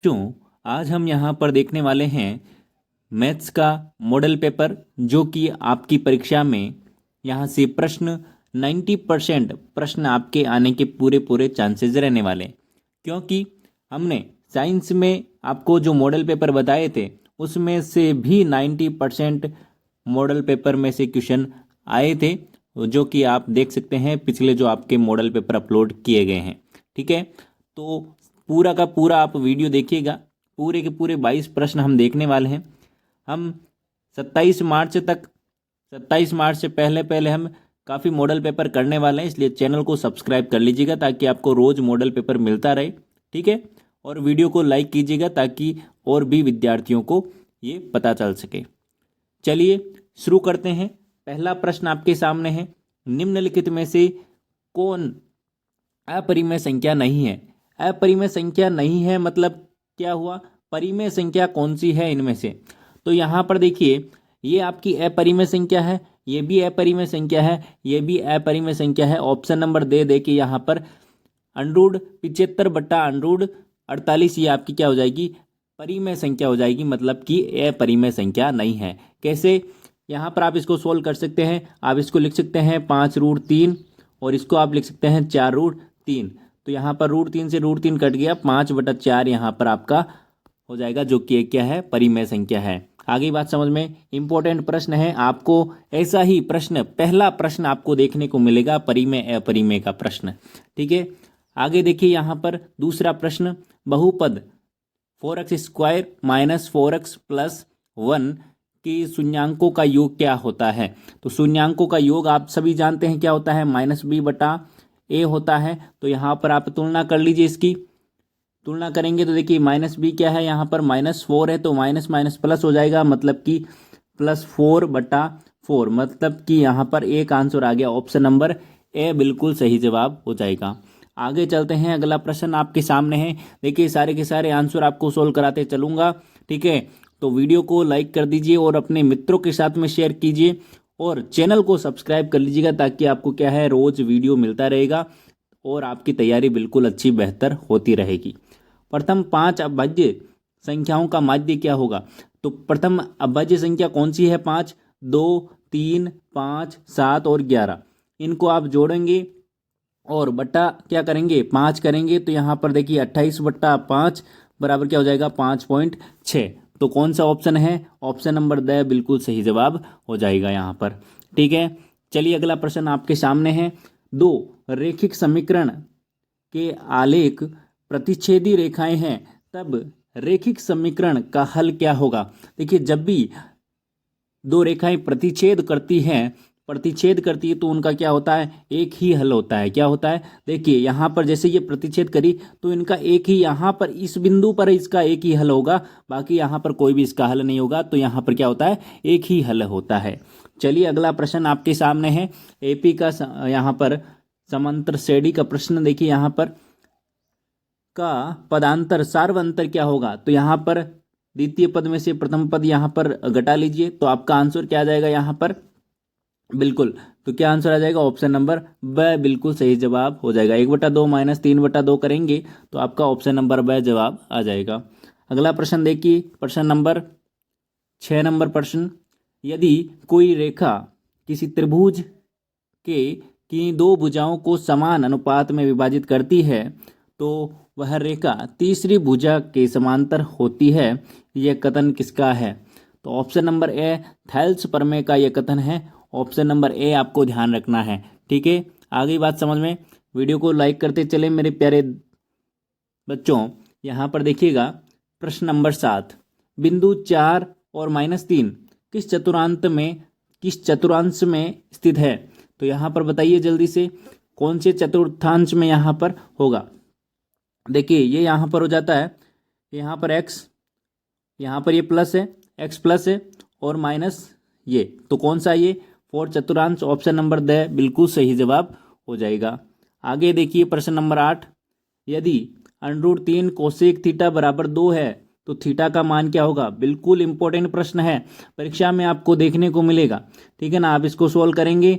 बच्चों, आज हम यहाँ पर देखने वाले हैं मैथ्स का मॉडल पेपर, जो कि आपकी परीक्षा में यहाँ से प्रश्न 90% प्रश्न आपके आने के पूरे पूरे चांसेस रहने वाले हैं। क्योंकि हमने साइंस में आपको जो मॉडल पेपर बताए थे उसमें से भी 90% मॉडल पेपर में से क्वेश्चन आए थे, जो कि आप देख सकते हैं पिछले जो आपके मॉडल पेपर अपलोड किए गए हैं। ठीक है, तो पूरा का पूरा आप वीडियो देखिएगा। पूरे के पूरे 22 प्रश्न हम देखने वाले हैं। हम 27 मार्च तक 27 मार्च से पहले पहले हम काफ़ी मॉडल पेपर करने वाले हैं, इसलिए चैनल को सब्सक्राइब कर लीजिएगा ताकि आपको रोज़ मॉडल पेपर मिलता रहे। ठीक है, और वीडियो को लाइक कीजिएगा ताकि और भी विद्यार्थियों को ये पता चल सके। चलिए शुरू करते हैं। पहला प्रश्न आपके सामने है, निम्नलिखित में से कौन अपरिमेय संख्या नहीं है? अपरिमेय संख्या नहीं है मतलब क्या हुआ? परिमेय संख्या कौन सी है इनमें से? तो यहाँ पर देखिए, ये आपकी अपरिमेय संख्या है, ये भी अपरिमेय संख्या है, ये भी अपरिमेय संख्या है। ऑप्शन नंबर दे के यहाँ पर अंडरूड 75 बट्टा अंडरूड 48 ये आपकी क्या हो जाएगी? परिमेय संख्या हो जाएगी, मतलब कि अपरिमेय संख्या नहीं है। कैसे? यहाँ पर आप इसको सोल्व कर सकते हैं। आप इसको लिख सकते हैं 5√3 और इसको आप लिख सकते हैं 4√3। तो यहाँ पर √3 से √3 कट गया, 5/4 यहाँ पर आपका हो जाएगा, जो कि क्या है? परिमेय संख्या है। आगे बात समझ में। इंपॉर्टेंट प्रश्न है, आपको ऐसा ही प्रश्न, पहला प्रश्न आपको देखने को मिलेगा परिमेय अपरिमेय का प्रश्न। ठीक है, आगे देखिए यहाँ पर दूसरा प्रश्न, बहुपद 4x² - 4x + 1 कि शून्यांकों का योग क्या होता है? तो शून्यांकों का योग आप सभी जानते हैं क्या होता है? -b/a होता है। तो यहाँ पर आप तुलना कर लीजिए, इसकी तुलना करेंगे तो देखिए -b क्या है? यहाँ पर -4 है, तो माइनस माइनस प्लस हो जाएगा, मतलब कि +4/4, मतलब कि यहाँ पर एक आंसर आ गया, ऑप्शन नंबर ए बिल्कुल सही जवाब हो जाएगा। आगे चलते हैं, अगला प्रश्न आपके सामने है। देखिए सारे के सारे आंसर आपको सोल्व कराते चलूंगा। ठीक है, तो वीडियो को लाइक कर दीजिए और अपने मित्रों के साथ में शेयर कीजिए और चैनल को सब्सक्राइब कर लीजिएगा ताकि आपको क्या है, रोज वीडियो मिलता रहेगा और आपकी तैयारी बिल्कुल अच्छी बेहतर होती रहेगी। प्रथम 5 अभाज्य संख्याओं का माध्य क्या होगा? तो प्रथम अभाज्य संख्या कौन सी है? 5, 2, 3, 5, 7 और 11। इनको आप जोड़ेंगे और बट्टा क्या करेंगे? 5 करेंगे। तो यहाँ पर देखिए 28/5 बराबर क्या हो जाएगा? 5.6। तो कौन सा ऑप्शन है? ऑप्शन नंबर द बिल्कुल सही जवाब हो जाएगा यहाँ पर। ठीक है, चलिए अगला प्रश्न आपके सामने है। दो रैखिक समीकरण के आलेख प्रतिच्छेदी रेखाएं हैं, तब रैखिक समीकरण का हल क्या होगा? देखिए जब भी दो रेखाएं प्रतिच्छेद करती है तो उनका क्या होता है? एक ही हल होता है। क्या होता है? देखिए यहाँ पर जैसे ये प्रतिच्छेद करी तो इनका एक ही, यहाँ पर इस बिंदु पर इसका एक ही हल होगा, बाकी यहाँ पर कोई भी इसका हल नहीं होगा। तो यहाँ पर क्या होता है? एक ही हल होता है। चलिए अगला प्रश्न आपके सामने है। एपी का यहाँ पर समांतर श्रेणी का प्रश्न। देखिए यहाँ पर का पदांतर सार्वंतर क्या होगा? तो यहाँ पर द्वितीय पद में से प्रथम पद यहाँ पर घटा लीजिए, तो आपका आंसर क्या आ जाएगा यहाँ पर? बिल्कुल, तो क्या आंसर आ जाएगा? ऑप्शन नंबर ब बिल्कुल सही जवाब हो जाएगा। 1/2 - 3/2 करेंगे तो आपका ऑप्शन नंबर ब जवाब आ जाएगा। अगला प्रश्न देखिए, प्रश्न नंबर 6 नंबर प्रश्न, यदि कोई रेखा किसी त्रिभुज के की दो भुजाओं को समान अनुपात में विभाजित करती है तो वह रेखा तीसरी भुजा के समांतर होती है, यह कथन किसका है? तो ऑप्शन नंबर ए थेल्स प्रमेय का यह कथन है। ऑप्शन नंबर ए आपको ध्यान रखना है। ठीक है, आगे बात समझ में। वीडियो को लाइक करते चले मेरे प्यारे बच्चों। यहाँ पर देखिएगा प्रश्न नंबर 7, बिंदु 4 और -3 किस चतुर्थांश में स्थित है? तो यहाँ पर बताइए जल्दी से, कौन से चतुर्थांश में यहाँ पर होगा? देखिए ये यहाँ पर हो जाता है, यहाँ पर x, यहाँ पर ये प्लस है, x प्लस है और माइनस ये, तो कौन सा ये? 4 चतुर्थांश, ऑप्शन नंबर द बिल्कुल सही जवाब हो जाएगा। आगे देखिए प्रश्न नंबर 8, यदि √3 कोसेक थीटा बराबर 2 है तो थीटा का मान क्या होगा? बिल्कुल इंपॉर्टेंट प्रश्न है, परीक्षा में आपको देखने को मिलेगा। ठीक है ना, आप इसको सोल्व करेंगे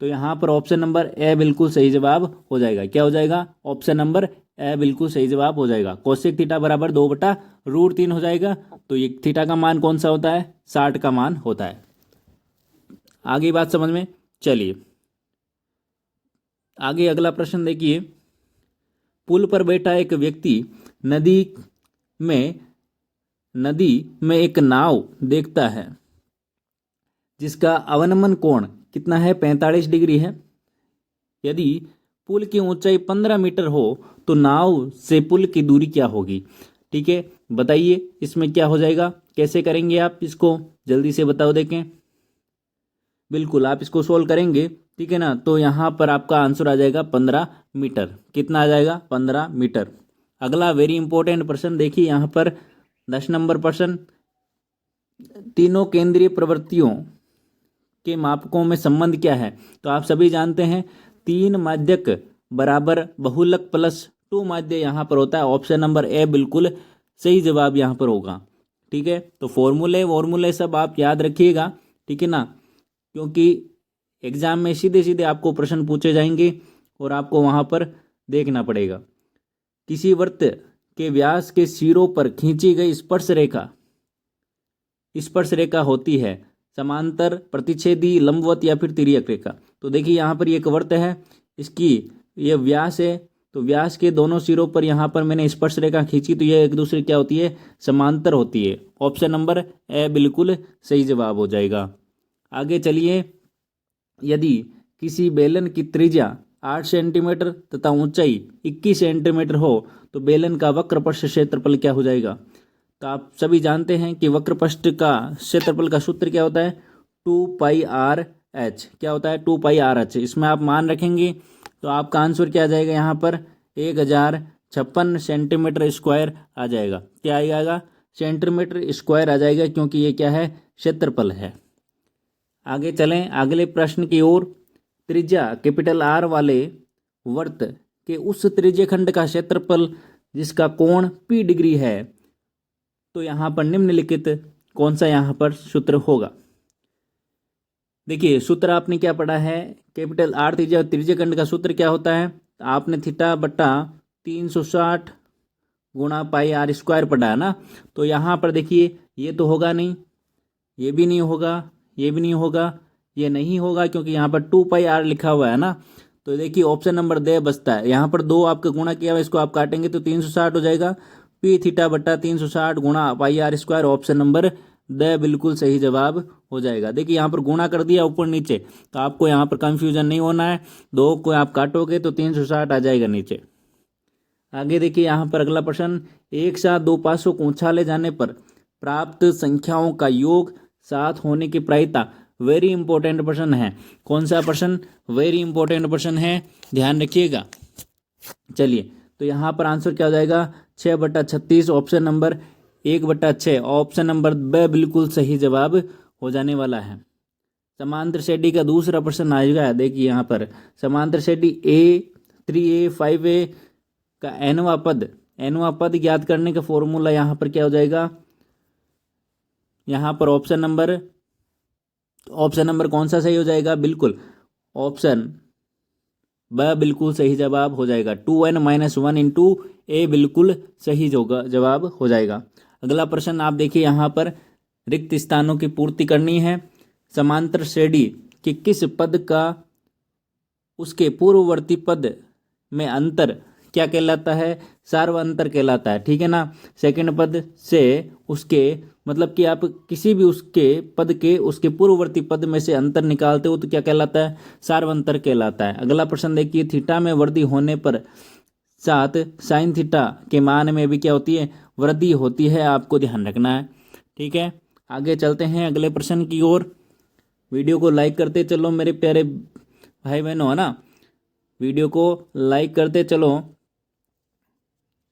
तो यहाँ पर ऑप्शन नंबर ए बिल्कुल सही जवाब हो जाएगा। क्या हो जाएगा? ऑप्शन नंबर ए बिल्कुल सही जवाब हो जाएगा। कोसेक थीटा बराबर 2/√3 हो जाएगा। तो ये थीटा का मान कौन सा होता है? 60 का मान होता है। आगे बात समझ में। चलिए आगे अगला प्रश्न देखिए। पुल पर बैठा एक व्यक्ति में एक नाव देखता है जिसका अवनमन कोण कितना है? 45 डिग्री है। यदि पुल की ऊंचाई 15 मीटर हो तो नाव से पुल की दूरी क्या होगी? ठीक है, बताइए इसमें क्या हो जाएगा, कैसे करेंगे आप इसको, जल्दी से बताओ देखें। बिल्कुल आप इसको सोल्व करेंगे, ठीक है ना। तो यहाँ पर आपका आंसर आ जाएगा 15 मीटर। कितना आ जाएगा? 15 मीटर। अगला वेरी इंपॉर्टेंट प्रश्न देखिए यहाँ पर 10 नंबर प्रश्न। तीनों केंद्रीय प्रवृत्तियों के मापकों में संबंध क्या है? तो आप सभी जानते हैं 3 माध्यक बराबर बहुलक प्लस 2 माध्य यहाँ पर होता है। ऑप्शन नंबर ए बिल्कुल सही जवाब यहाँ पर होगा। ठीक है, तो फॉर्मूले सब आप याद रखिएगा, ठीक है ना, क्योंकि एग्जाम में सीधे सीधे आपको प्रश्न पूछे जाएंगे और आपको वहाँ पर देखना पड़ेगा। किसी वृत्त के व्यास के सिरों पर खींची गई स्पर्श रेखा होती है समांतर, प्रतिच्छेदी, लंबवत या फिर तिर्यक रेखा। तो देखिए यहाँ पर एक वृत्त है, इसकी ये व्यास है, तो व्यास के दोनों सिरों पर यहाँ पर मैंने स्पर्श रेखा खींची, तो ये एक दूसरे क्या होती है? समांतर होती है। ऑप्शन नंबर ए बिल्कुल सही जवाब हो जाएगा। आगे चलिए। यदि किसी बेलन की त्रिज्या 8 सेंटीमीटर तथा ऊंचाई 21 सेंटीमीटर हो तो बेलन का वक्रपृष्ठ क्षेत्रफल क्या हो जाएगा? तो आप सभी जानते हैं कि वक्रपृष्ठ का क्षेत्रफल का सूत्र क्या होता है? 2πr/h। क्या होता है? 2πr/h। इसमें आप मान रखेंगे तो आपका आंसर क्या आ जाएगा? यहाँ पर 1056 सेंटीमीटर स्क्वायर आ जाएगा। क्या आ जाएगा? सेंटीमीटर स्क्वायर आ जाएगा, क्योंकि ये क्या है? क्षेत्रफल है। आगे चलें अगले प्रश्न की ओर। त्रिज्या कैपिटल आर वाले वृत्त के उस त्रिज्यखंड का क्षेत्रफल जिसका कोण p डिग्री है, तो यहाँ पर निम्नलिखित कौन सा यहाँ पर सूत्र होगा? देखिए सूत्र आपने क्या पढ़ा है? कैपिटल आर त्रिज्यखंड का सूत्र क्या होता है? आपने थीटा बट्टा 360 गुणा पाई आर स्क्वायर पढ़ा है ना। तो यहाँ पर देखिए ये तो होगा नहीं, ये भी नहीं होगा, ये भी नहीं होगा, ये नहीं होगा, क्योंकि यहाँ पर 2πr लिखा हुआ है ना। तो देखिए ऑप्शन नंबर दे बचता है। यहाँ पर 2 आपका गुणा किया हुआ, इसको आप काटेंगे तो 360 हो जाएगा। पी थीटा बट्टा 360 गुणा pi R square, option number D बिल्कुल सही जवाब हो जाएगा। देखिए यहाँ पर गुणा कर दिया ऊपर नीचे, तो आपको यहाँ पर कंफ्यूजन नहीं होना है। 2 को आप काटोगे तो 360 आ जाएगा नीचे। आगे देखिए यहाँ पर अगला प्रश्न। एक साथ दो पासों को उछाले जाने पर प्राप्त संख्याओं का योग 7 होने की प्रायिकता। वेरी इंपॉर्टेंट प्रश्न है। कौन सा प्रश्न? वेरी इंपॉर्टेंट प्रश्न है, ध्यान रखिएगा। चलिए तो यहाँ पर आंसर क्या हो जाएगा? 6/36, ऑप्शन नंबर 1/6, ऑप्शन नंबर ब बिल्कुल सही जवाब हो जाने वाला है। समांतर श्रेणी का दूसरा प्रश्न आएगा। देखिए यहाँ पर समांतर श्रेणी A3A 5A का nवां पद ज्ञात करने का फॉर्मूला यहाँ पर क्या हो जाएगा? यहाँ पर ऑप्शन नंबर कौन सा सही हो जाएगा? बिल्कुल ऑप्शन ब बिल्कुल सही जवाब हो जाएगा। 2n - 1 इंटू ए बिल्कुल सही जवाब हो जाएगा। अगला प्रश्न आप देखिए यहाँ पर रिक्त स्थानों की पूर्ति करनी है। समांतर श्रेणी के किस पद का उसके पूर्ववर्ती पद में अंतर क्या कहलाता है? सार्वअंतर कहलाता है, ठीक है ना। सेकंड पद से उसके मतलब कि आप किसी भी उसके पद के उसके पूर्ववर्ती पद में से अंतर निकालते हो तो क्या कहलाता है? सार्वअंतर कहलाता है। अगला प्रश्न देखिए। थीटा में वृद्धि होने पर साथ साइन थीटा के मान में भी क्या होती है? वृद्धि होती है, आपको ध्यान रखना है, ठीक है। आगे चलते हैं अगले प्रश्न की ओर। वीडियो को लाइक करते चलो मेरे प्यारे भाई बहनों, है ना, वीडियो को लाइक करते चलो।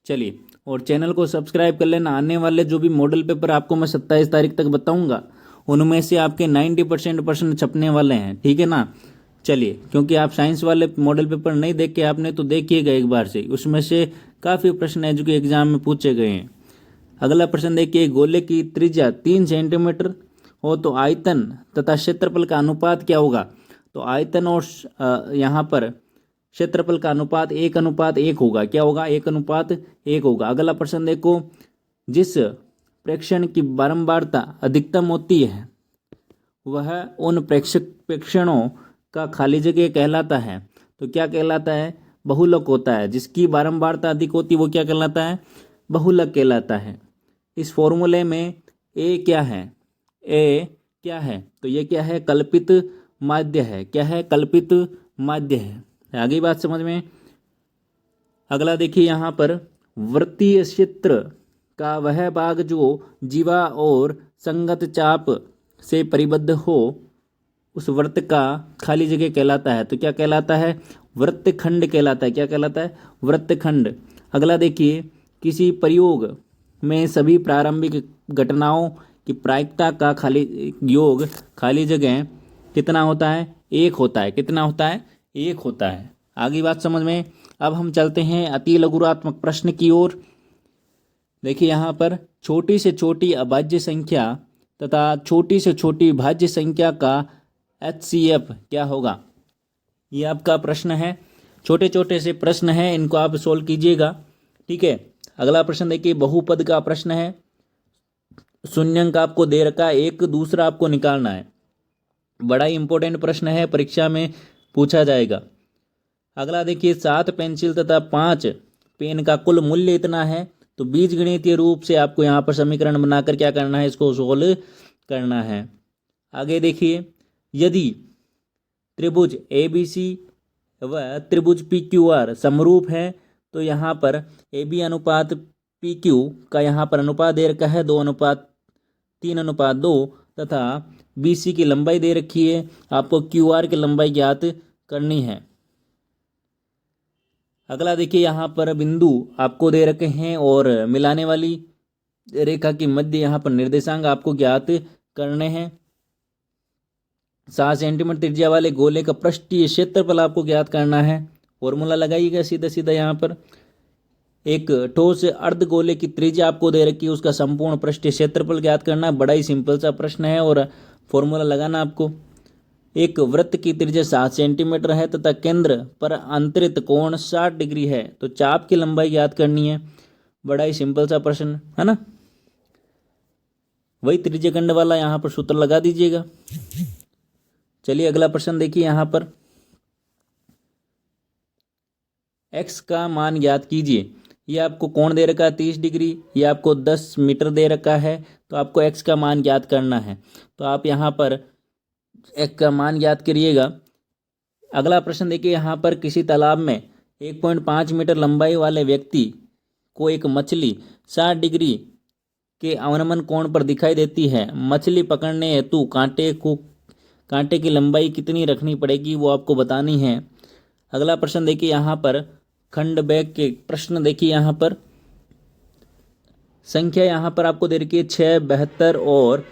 चलिए और चैनल को सब्सक्राइब कर लेना। आने वाले जो भी मॉडल पेपर आपको मैं 27 तारीख तक बताऊंगा, उनमें से आपके 90% प्रश्न छपने वाले हैं, ठीक है ना। चलिए, क्योंकि आप साइंस वाले मॉडल पेपर नहीं देख के आपने तो देखिएगा एक बार से, उसमें से काफ़ी प्रश्न है जो कि एग्जाम में पूछे गए हैं। अगला प्रश्न देखिए। गोले की त्रिज्या 3 सेंटीमीटर हो तो आयतन तथा क्षेत्रफल का अनुपात क्या होगा? तो आयतन और यहाँ पर क्षेत्रफल का अनुपात 1:1 होगा। क्या होगा? 1:1 होगा। अगला प्रश्न देखो, जिस प्रेक्षण की बारंबारता अधिकतम होती है वह उन प्रेक्षणों का खाली जगह कहलाता है। तो क्या कहलाता है? बहुलक होता है। जिसकी बारंबारता अधिक होती है वो क्या कहलाता है? बहुलक कहलाता है। इस फॉर्मूले में ए क्या है? ए क्या है? तो ये क्या है? कल्पित माध्य है। क्या है? कल्पित माध्य है। आगे बात समझ में। अगला देखिए यहाँ पर, वृत्तीय क्षेत्र का वह भाग जो जीवा और संगत चाप से परिबद्ध हो उस वृत्त का खाली जगह कहलाता है। तो क्या कहलाता है? वृत्तखंड कहलाता है। क्या कहलाता है? वृत्तखंड। अगला देखिए, किसी प्रयोग में सभी प्रारंभिक घटनाओं की प्रायिकता का योग खाली जगह कितना होता है? 1 होता है। कितना होता है? 1 होता है। आगे बात समझ में। अब हम चलते हैं अति लघुरात्मक प्रश्न की ओर। देखिए यहाँ पर, छोटी से छोटी अभाज्य संख्या तथा छोटी से छोटी भाज्य संख्या का HCF क्या होगा? ये आपका प्रश्न है। छोटे छोटे से प्रश्न है, इनको आप सोल्व कीजिएगा। ठीक है। अगला प्रश्न देखिए, बहुपद का प्रश्न है। शून्यंक आपको दे रखा है, एक दूसरा आपको निकालना है। बड़ा ही इंपॉर्टेंट प्रश्न है, परीक्षा में पूछा जाएगा। अगला देखिए, 7 पेंसिल तथा 5 पेन का कुल मूल्य इतना है। तो बीजगणितीय रूप से आपको यहाँ पर समीकरण बनाकर क्या करना है? इसको सोल्व करना है। आगे देखिए, यदि त्रिभुज ABC व त्रिभुज PQR समरूप है तो यहाँ पर AB अनुपात PQ का यहाँ पर अनुपात दे रखा है 2:3:2 तथा BC की लंबाई दे रखी है। आपको QR की लंबाई ज्ञात करनी है। अगला देखिए, यहाँ पर बिंदु आपको दे रखे हैं और मिलाने वाली रेखा की मध्य यहाँ पर निर्देशांक आपको ज्ञात करने हैं। 7 सेंटीमीटर त्रिज्या वाले गोले का पृष्ठीय क्षेत्रफल आपको ज्ञात करना है। फॉर्मूला लगाइएगा सीधा सीधा। यहाँ पर एक ठोस अर्ध गोले की त्रिज्या आपको दे रखी है, उसका संपूर्ण पृष्ठीय क्षेत्रफल ज्ञात करना। बड़ा ही सिंपल सा प्रश्न है और फॉर्मूला लगाना आपको। एक वृत्त की त्रिज्या 7 सेंटीमीटर है तथा केंद्र पर अंतरित कोण 60 डिग्री है। तो चाप की लंबाई ज्ञात करनी है। बड़ा ही सिंपल सा प्रश्न है ना। वही त्रिज्यखंड वाला यहाँ पर सूत्र लगा दीजिएगा। चलिए अगला प्रश्न देखिए, यहाँ पर x का मान ज्ञात कीजिए। ये आपको कोण दे रखा है 30 डिग्री, ये आपको 10 मीटर दे रखा है। तो आपको x का मान ज्ञात करना है। तो आप यहाँ पर x का मान ज्ञात करिएगा। अगला प्रश्न देखिए, यहाँ पर किसी तालाब में 1.5 मीटर लंबाई वाले व्यक्ति को एक मछली 60 डिग्री के अवनमन कोण पर दिखाई देती है। मछली पकड़ने हेतु कांटे की लंबाई कितनी रखनी पड़ेगी वो आपको बतानी है। अगला प्रश्न देखिए, यहाँ पर खंड बैग के प्रश्न देखिए। यहाँ पर संख्या यहाँ पर आपको दे रखी है 6, 72 और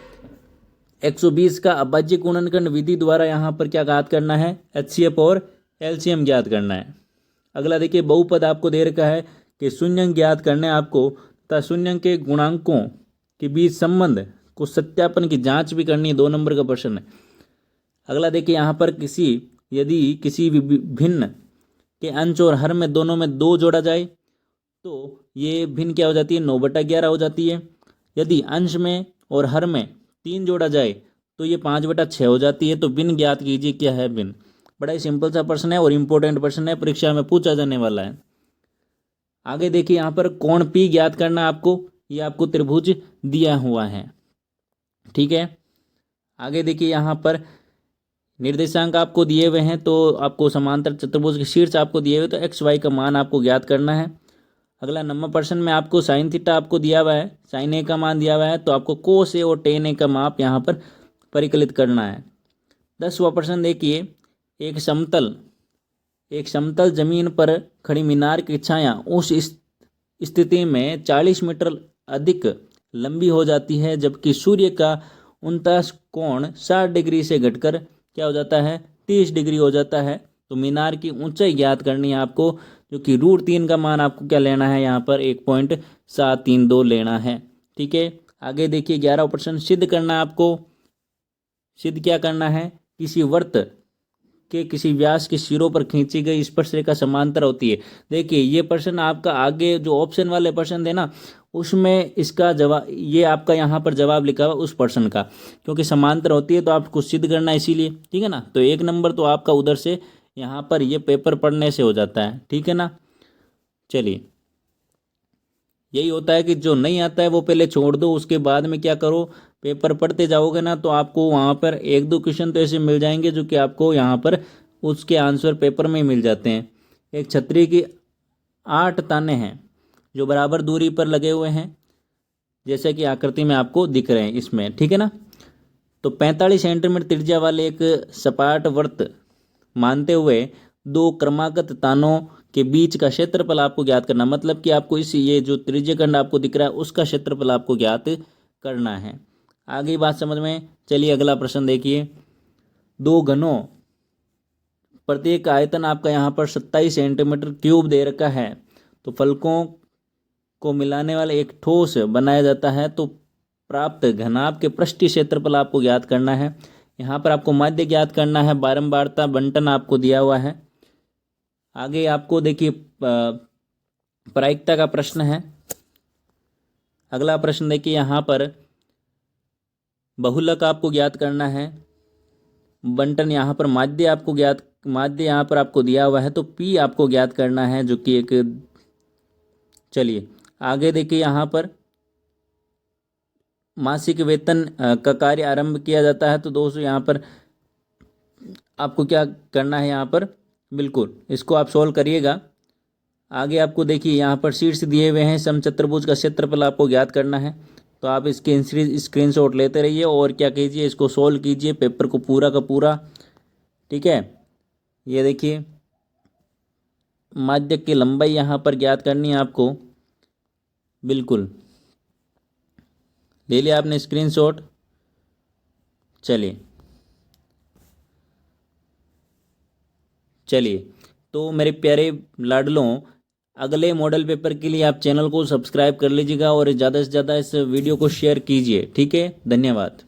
120 का अभाज्य गुणनखंड विधि द्वारा यहाँ पर क्या ज्ञात करना है? HCF और LCM ज्ञात करना है। अगला देखिए, बहुपद आपको दे रखा है कि शून्यंक ज्ञात करना है आपको तथा शून्यंक के गुणांकों के बीच संबंध को सत्यापन की जांच भी करनी है। 2 नंबर का प्रश्न है। अगला देखिए, यहाँ पर यदि किसी भिन्न के अंश और हर में दोनों में 2 जोड़ा जाए तो ये भिन्न क्या हो जाती है? 9/11 हो जाती है। यदि अंश में और हर में 3 जोड़ा जाए तो ये 5/6 हो जाती है। तो भिन्न ज्ञात कीजिए। क्या है भिन्न? बड़ा ही सिंपल सा प्रश्न है और इंपॉर्टेंट प्रश्न है, परीक्षा में पूछा जाने वाला है। आगे देखिए, यहाँ पर कोण P ज्ञात करना आपको। ये आपको त्रिभुज दिया हुआ है। ठीक है। आगे देखिए, यहाँ पर निर्देशांक आपको दिए हुए हैं। तो आपको समांतर चतुर्भुज के शीर्ष आपको दिए हुए, तो XY का मान आपको ज्ञात करना है। अगला नंबर प्रश्न में आपको साइन थीटा आपको दिया हुआ है, साइन A का मान दिया हुआ है। तो आपको कोस A और टेन A का माप यहाँ पर परिकलित करना है। 10वां प्रश्न देखिए, एक समतल जमीन पर खड़ी मीनार की छाया उस स्थिति में 40 मीटर अधिक लंबी हो जाती है जबकि सूर्य का 49 कोण 60 डिग्री से घटकर क्या हो जाता है? 30 डिग्री हो जाता है। तो मीनार की ऊंचाई ज्ञात करनी है आपको, जो कि √3 का मान आपको क्या लेना है? यहाँ पर 1.732 लेना है। ठीक है। आगे देखिए, 11वां प्रश्न सिद्ध करना है आपको। सिद्ध क्या करना है? किसी वृत्त के किसी व्यास के सिरों पर खींची गई स्पर्शरेखा समांतर होती है। देखिए ये प्रश्न आपका आगे जो ऑप्शन वाले प्रश्न थे ना, उसमें इसका जवाब, ये आपका यहाँ पर जवाब लिखा हुआ उस प्रश्न का, क्योंकि समांतर होती है तो आपको सिद्ध करना है इसीलिए, ठीक है ना। तो 1 नंबर तो आपका उधर से यहाँ पर ये पेपर पढ़ने से हो जाता है, ठीक है ना। चलिए, यही होता है कि जो नहीं आता है वो पहले छोड़ दो, उसके बाद में क्या करो, पेपर पढ़ते जाओगे ना तो आपको वहाँ पर 1-2 क्वेश्चन तो ऐसे मिल जाएंगे जो कि आपको यहाँ पर उसके आंसर पेपर में ही मिल जाते हैं। एक छतरी की 8 ताने हैं जो बराबर दूरी पर लगे हुए हैं, जैसे कि आकृति में आपको दिख रहे हैं इसमें, ठीक है ना। तो 45 सेंटीमीटर त्रिज्या वाले एक सपाट वृत्त मानते हुए 2 क्रमागत तानों के बीच का क्षेत्रफल आपको ज्ञात करना, मतलब कि आपको इस ये जो त्रिज्यखंड आपको दिख रहा है उसका क्षेत्रफल आपको ज्ञात करना है। आगे बात समझ में। चलिए अगला प्रश्न देखिए। 2 घनों प्रत्येक आयतन आपका यहाँ पर 27 सेंटीमीटर क्यूब दे रखा है, तो फलकों को मिलाने वाला एक ठोस बनाया जाता है, तो प्राप्त घनाभ के पृष्ठीय क्षेत्रफल आपको ज्ञात करना है। यहाँ पर आपको माध्य ज्ञात करना है, बारंबारता बंटन आपको दिया हुआ है। आगे आपको देखिए प्रायिकता का प्रश्न है। अगला प्रश्न देखिए, यहाँ पर बहुलक आपको ज्ञात करना है, बंटन यहाँ पर माध्य आपको ज्ञात, माध्य यहाँ पर आपको दिया हुआ है, तो पी आपको ज्ञात करना है जो कि एक। चलिए आगे देखिए, यहाँ पर मासिक वेतन का कार्य आरंभ किया जाता है, तो दोस्तों यहाँ पर आपको क्या करना है, यहाँ पर बिल्कुल इसको आप सोल्व करिएगा। आगे आपको देखिए यहाँ पर शीर्ष दिए हुए हैं, समचतुर्भुज का क्षेत्रफल आपको ज्ञात करना है, तो आप इसके स्क्रीनशॉट लेते रहिए और क्या कीजिए, इसको सोल्व कीजिए पेपर को पूरा का पूरा, ठीक है। ये देखिए माध्यक की लंबाई यहाँ पर ज्ञात करनी है आपको, बिल्कुल ले लिया आपने स्क्रीनशॉट। चलिए तो मेरे प्यारे लाडलों, अगले मॉडल पेपर के लिए आप चैनल को सब्सक्राइब कर लीजिएगा और ज़्यादा से ज़्यादा इस वीडियो को शेयर कीजिए, ठीक है। धन्यवाद।